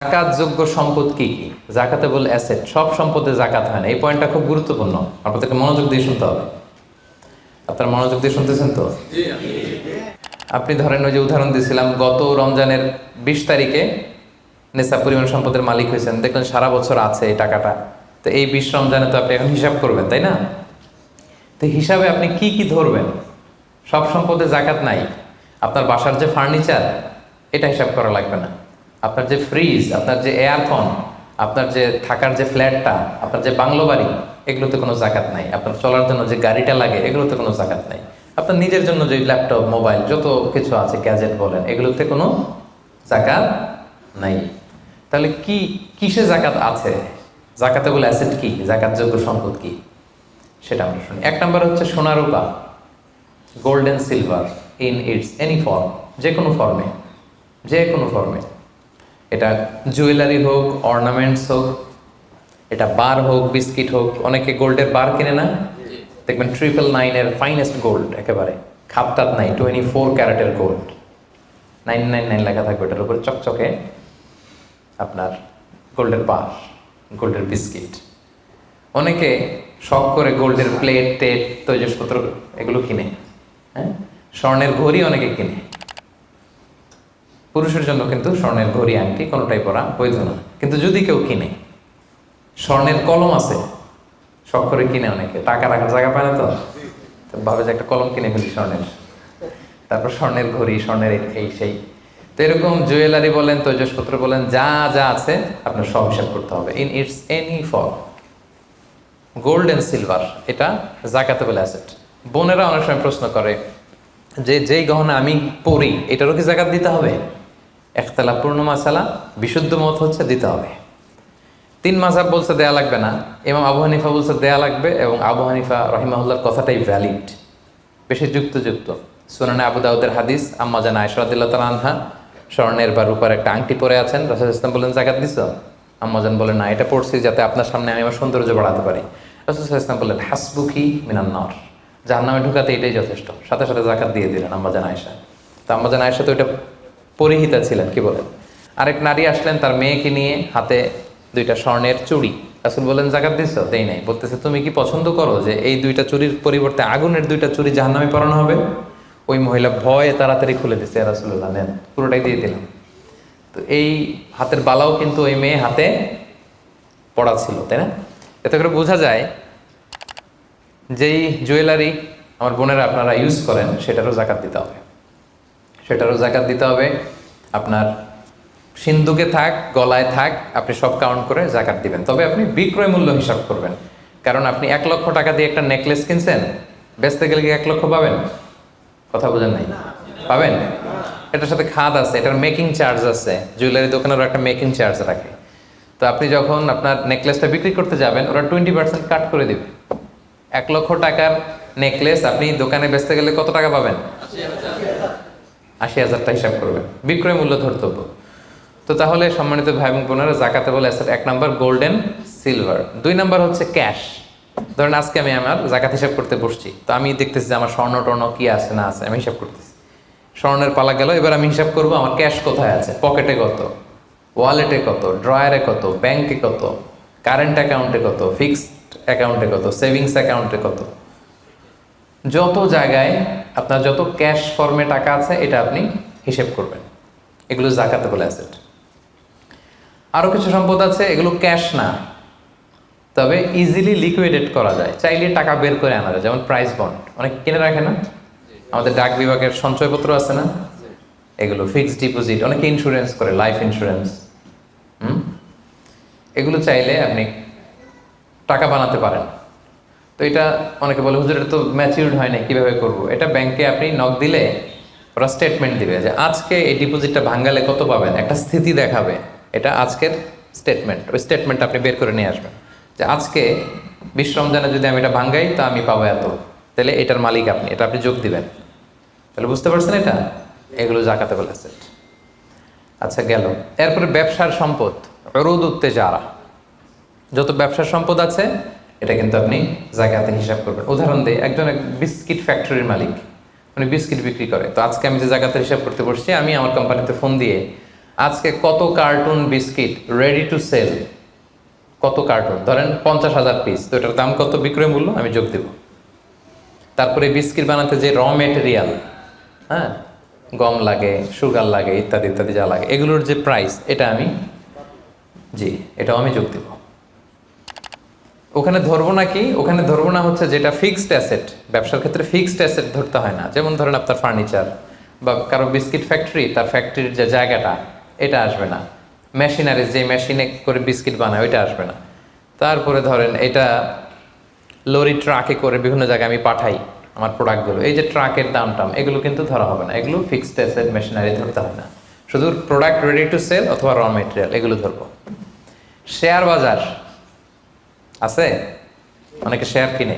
জাকাতযোগ্য সম্পদ কি কি? জাকাতেবল অ্যাসেট, সব সম্পদে জাকাত হয় না। এই পয়েন্টটা খুব গুরুত্বপূর্ণ, আপনাদেরকে মনোযোগ দিয়ে শুনতে হবে। আপনারা মনোযোগ দিয়ে শুনতেছেন তো? আপনি ধরেন, ওই যে উদাহরণ দিয়েছিলাম, গত রমজানের 20 তারিখে নেশাব পরিমাণ সম্পদের মালিক হয়েছেন, দেখলেন সারা বছর আছে এই টাকাটা। তো এই 20 রমজানে তো আপনি এখন হিসাব করবেন, তাই না? তো হিসাবে আপনি কি কি ধরবেন? সব সম্পদে জাকাত নাই। আপনার বাসার যে ফার্নিচার, এটা হিসাব করা লাগবে না। আপনার যে ফ্রিজ, আপনার যে এয়ারকন, আপনার যে থাকার যে ফ্ল্যাটটা, আপনার যে বাংলো বাড়ি, এগুলোতে কোনো জাকাত নাই। আপনার চলার জন্য যে গাড়িটা লাগে, এগুলোতে কোনো জাকাত নাই। আপনার নিজের জন্য যে ল্যাপটপ, মোবাইল, যত কিছু আছে, গ্যাজেট বলেন, এগুলোতে কোনো জাকাত নাই। তাহলে কি কিসে জাকাত আছে? জাকাতেবল অ্যাসেট কি, জাকাতযোগ্য সম্পদ কি, সেটা আমরা শুনি। 1 নম্বর হচ্ছে সোনা রূপা, gold and silver in its any form, যে কোনো ফর্মে, যে কোনো ফর্মে। এটা জুয়েলারি হোক, অর্নামেন্টস হোক, এটা বার হোক, বিস্কিট হোক। অনেকে গোল্ডের বার কিনে না, দেখবেন 999-এর ফাইনেস্ট গোল্ড, একেবারে খাপটাত নাই, 24 ক্যারেটের গোল্ড, 999 লেখা থাকবে ওটার উপরে চকচকে, আপনার গোল্ডের বার, গোল্ডের বিস্কিট। অনেকে শখ করে গোল্ডের প্লেট টেট, তৈজসপত্র এগুলো কিনে। হ্যাঁ, স্বর্ণের ঘড়ি অনেকে কিনে। পুরুষের জন্য কিন্তু স্বর্ণের ঘড়ি, আংটি কোনোটাই পরা বৈধ না। কিন্তু যদি কেউ কিনে, স্বর্ণের কলম আছে, শখ করে কিনে অনেকে, টাকা রাখার জায়গা পায় না, তো ভাবে যে একটা কলম কিনে ফেলি স্বর্ণের, তারপর স্বর্ণের ঘড়ি, স্বর্ণের এই সেই। তো এরকম জুয়েলারি বলেন, তৈজসপত্র বলেন, যা যা আছে আপনার সব হিসাব করতে হবে in its any form. Gold and silver, এটা জাকাতেবল অ্যাসেট। বোনেরা অনেক সময় প্রশ্ন করে যে যেই গহনা আমি পরি, এটারও কি জাকাত দিতে হবে? ইখতিলাফপূর্ণ মাসালা, বিশুদ্ধ মত হচ্ছে দিতে হবে। 3 মাযহাব বলছে দেয়া লাগবে না, ইমাম আবু হানিফা বলছে দেয়া লাগবে, এবং আবু হানিফা রাহিমাহুল্লাহর কথাটাই ভ্যালিড, বেশি যুক্ত। সুনানে আবু দাউদের হাদিস, আম্মা জান আয়েশা রাদিয়াল্লাহু তাআলা আনহা স্বর্ণের বা রূপার একটা আংটি পরে আছেন। রাসূল সাল্লাল্লাহু আলাইহি ওয়াসাল্লাম বলেন, জাকাত দিছো? আম্মা জান বলেন, না, এটা পড়ছি যাতে আপনার সামনে আমি আমার সৌন্দর্য বাড়াতে পারি। রাসূল সাল্লাল্লাহু আলাইহি ওয়াসাল্লাম বললেন, হাসবুকি মিনান নার, জাহান্নামে ঢুকাতে এটাই যথেষ্ট। সাথে সাথে জাকাত দিয়ে দিলেন আম্মা জান আয়েশা। তো আম্মা জান আয়েশা তো এটা পরিহিতা ছিলেন, কি বলেন। আরেক নারী আসলেন তার মেয়েকে নিয়ে, হাতে 2টা স্বর্ণের চুড়ি। রাসূল বলেন, জাকাত দিছো? দেই নাই। বলতেছে, তুমি কি পছন্দ করো যে এই 2টা চুড়ির পরিবর্তে আগুনের 2টা চুড়ি জাহান্নামে পরানো হবে? ওই মহিলা ভয়ে তাড়াতাড়ি খুলে দিচ্ছে, রাসূলুল্লাহ নেন, পুরোটাই দিয়ে দিলাম। তো এই হাতের বালাও কিন্তু ওই মেয়ে হাতে পড়া ছিল, তাই না? এতে করে বোঝা যায় যেই জুয়েলারি আমার বোনেরা আপনারা ইউজ করেন, সেটারও জাকাত দিতে হবে, সেটারও জাকাত দিতে হবে। আপনার সিন্দুকে থাক, গলায় থাক, আপনি সব কাউন্ট করে জাকাত দিবেন। তবে আপনি বিক্রয় মূল্য হিসাব করবেন, কারণ আপনি 1 লক্ষ টাকা দিয়ে একটা নেকলেস কিনছেন, বেচতে গেলে কি 1 লক্ষ পাবেন? কথা বোঝেন নাই? পাবেন? এটার সাথে খাদ আছে, এটার মেকিং চার্জ আছে, জুয়েলারি দোকানেরও একটা মেকিং চার্জ রাখে। তো আপনি যখন আপনার নেকলেসটা বিক্রি করতে যাবেন, ওরা 20% কাট করে দেবে। 1 লক্ষ টাকার নেকলেস আপনি দোকানে বেচতে গেলে কত টাকা পাবেন? 80,000 হিসাব করবেন, বিক্রয় মূল্য ধর্তব্য। তো তাহলে সম্মানিত ভাই এবং বোনেরা, জাকাতেবল asset 1 number gold and silver. 2 number হচ্ছে ক্যাশ। ধরেন আজকে আমি আমার জাকাত হিসাব করতে বসছি, তো আমি দেখতেছি যে আমার স্বর্ণ টর্ণ কি আছে না আছে, আমি হিসাব করতেছি। স্বর্ণের পালা গেল, এবার আমি হিসাব করবো আমার ক্যাশ কোথায় আছে, পকেটে কত, ওয়ালেটে কত, ড্রয়ারে কত, ব্যাংকে কত, কারেন্ট অ্যাকাউন্টে কত, ফিক্সড অ্যাকাউন্টে কত, সেভিংস অ্যাকাউন্টে কত। যত জায়গায় আপনার যত ক্যাশ ফর্মে টাকা আছে, এটা আপনি হিসেব করবেন। এগুলো জাকাতেবল অ্যাসেট। আরও কিছু সম্পদ আছে, এগুলো ক্যাশ না, তবে ইজিলি লিকুইডেট করা যায়, চাইলে টাকা বের করে আনা যায়। যেমন প্রাইস বন্ড অনেকে কিনে রাখে না, আমাদের ডাক বিভাগের সঞ্চয়পত্র আছে না, এগুলো ফিক্সড ডিপোজিট, অনেকে ইন্স্যুরেন্স করে, লাইফ ইন্স্যুরেন্স। এগুলো চাইলে আপনি টাকা বানাতে পারেন। তো এটা অনেকে বলে, হুজুর এটা তো ম্যাচিউরড হয় না, কীভাবে করবো? এটা ব্যাংকে আপনি নক দিলে ওরা স্টেটমেন্ট দিবে যে আজকে এই ডিপোজিটটা ভাঙালে কত পাবেন, একটা স্থিতি দেখাবে। এটা আজকের স্টেটমেন্ট, ওই স্টেটমেন্ট আপনি বের করে নিয়ে আসবেন যে আজকে 20 রমজানে যদি আমি এটা ভাঙ্গাই, তা আমি পাবো এত, তাহলে এটার মালিক আপনি, এটা আপনি যোগ দিবেন। তাহলে বুঝতে পারছেন এটা? এগুলো জাকাতেবল অ্যাসেট। আচ্ছা, গেল। এরপরে ব্যবসার সম্পদ, উরুদ উত্তেজারা, যত ব্যবসার সম্পদ আছে এটা কিন্তু আপনি জাকাতে হিসাব করবেন। উদাহরণ দিই, একজন বিস্কিট ফ্যাক্টরির মালিক, উনি বিস্কিট বিক্রি করে। তো আজকে আমি যে জাকাতের হিসাব করতে বসছি, আমি আমার কোম্পানিতে ফোন দিয়ে আজকে কত carton biscuit ready to sale, কত কার্টুন, ধরেন 50,000 পিস, তো এটার দাম কত, বিক্রয় মূল্য আমি যোগ দেব। তারপরে বিস্কিট বানাতে যে র মেটেরিয়াল, হ্যাঁ, গম লাগে, সুগার লাগে, ইত্যাদি ইত্যাদি যা লাগে, এগুলোর যে প্রাইস, এটা আমি, জি, এটাও আমি যোগ দেব। ওখানে ধরবো না কি, ওখানে ধরবো না হচ্ছে যেটা ফিক্সড অ্যাসেট। ব্যবসার ক্ষেত্রে ফিক্সড অ্যাসেট ধরতে হয় না। যেমন ধরেন আপনার ফার্নিচার বা কারো বিস্কিট ফ্যাক্টরি, তার ফ্যাক্টরির যে জায়গাটা, এটা আসবে না। মেশিনারি, যে মেশিনে করে বিস্কিট বানায়, ওইটা আসবে না। তারপরে ধরেন এটা লরি ট্রাকে করে বিভিন্ন জায়গায় আমি পাঠাই আমার প্রোডাক্টগুলো, এই যে ট্রাকের দাম টাম, এগুলো কিন্তু ধরা হবে না। এগুলো ফিক্সড অ্যাসেট, মেশিনারি ধরতে হয় না। শুধু প্রোডাক্ট রেডি টু সেল অথবা র মেটেরিয়াল, এগুলো ধরবো। শেয়ার বাজার আছে, অনেকে শেয়ার কিনে,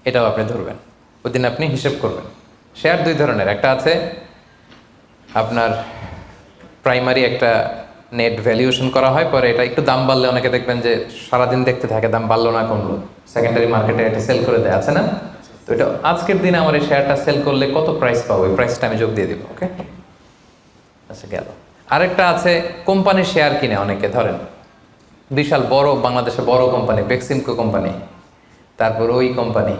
এটাও আপনি ধরবেন। ওই দিন আপনি হিসেব করবেন। শেয়ার দুই ধরনের, একটা আছে আপনার প্রাইমারি, একটা নেট ভ্যালুয়েশন করা হয়, পরে এটা একটু দাম বাড়লে অনেকে দেখবেন যে সারাদিন দেখতে থাকে দাম বাড়লো না কমলো, সেকেন্ডারি মার্কেটে এটা সেল করে দেয়, আছে না? তো এটা আজকের দিনে আমার এই শেয়ারটা সেল করলে কত প্রাইস পাবো, ওই প্রাইসটা আমি যোগ দিয়ে দিব। ওকে, আচ্ছা গেল। আরেকটা আছে কোম্পানির শেয়ার কিনে অনেকে, ধরেন বিশাল বড়, বাংলাদেশে বড় কোম্পানি, বেক্সিমকো কোম্পানি, তারপর ওই কোম্পানি,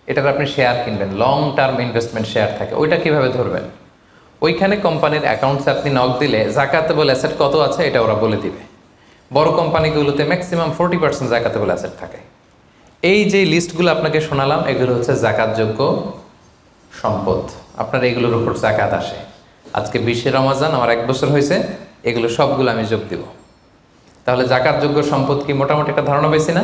এটার আপনি শেয়ার কিনবেন, লং টার্ম ইনভেস্টমেন্ট শেয়ার থাকে, ওইটা কিভাবে ধরবেন? ওইখানে কোম্পানির অ্যাকাউন্টসে আপনি নক দিলে জাকাতেবল অ্যাসেট কত আছে এটা ওরা বলে দিবে। বড় কোম্পানিগুলোতে ম্যাক্সিমাম 40% জাকাতেবল অ্যাসেট থাকে। এই যে লিস্টগুলো আপনাকে শোনালাম, এগুলো হচ্ছে জাকাতযোগ্য সম্পদ। আপনার এগুলোর উপর জাকাত আসে। আজকে 20 রমজান, আমার 1 বছর হয়েছে, এগুলো সবগুলো আমি যোগ দিব। তাহলে জাকাতযোগ্য সম্পদ কি, মোটামুটি একটা ধারণা পেয়েছি না?